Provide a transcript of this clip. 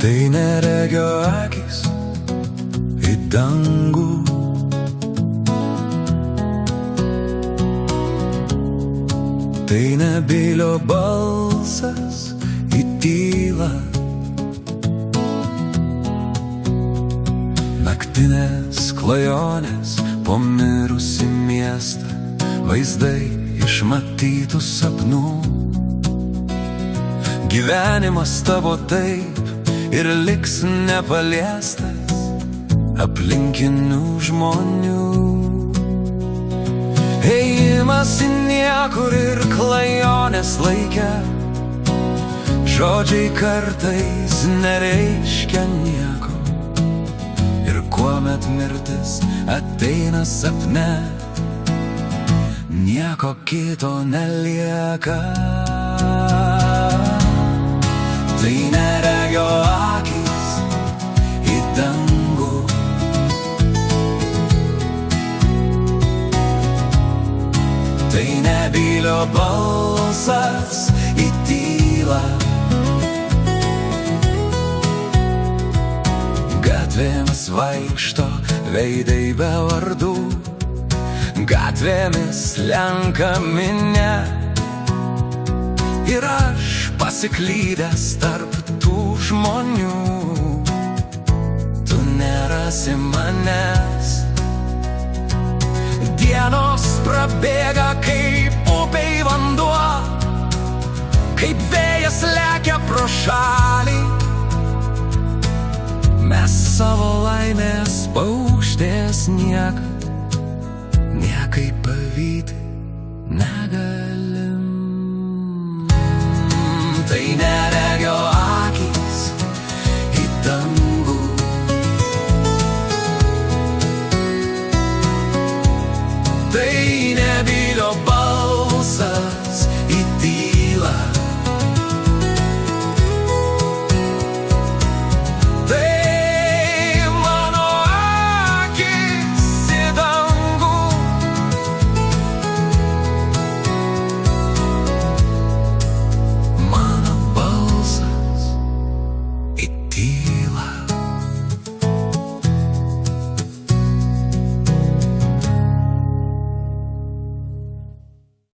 Tai neregio akis į dangų, tai nebylio balsas į tylą, naktinės klajonės po mirusį miestą, vaizdai iš matytų sapnų. Gyvenimas tavo taip ir liks nepaliestas aplinkinių žmonių. Ėjimas į niekur ir klajonės laike, žodžiai kartais nereiškia nieko. Ir kuomet mirtis ateina sapne, nieko kito nelieka. Tai neregio akis į dangų, tai nebylio balsas į tylą. Gatvėmis vaikšto veidai be vardų, gatvėmis lenka minia. Ir aš pasiklydęs tarp tų žmonių, tu nerasi manęs. Dienos prabėga kaip upei vanduo, kaip vėjas lekia pro šalį. Mes savo laimės paukštės niekaip pavyti negali.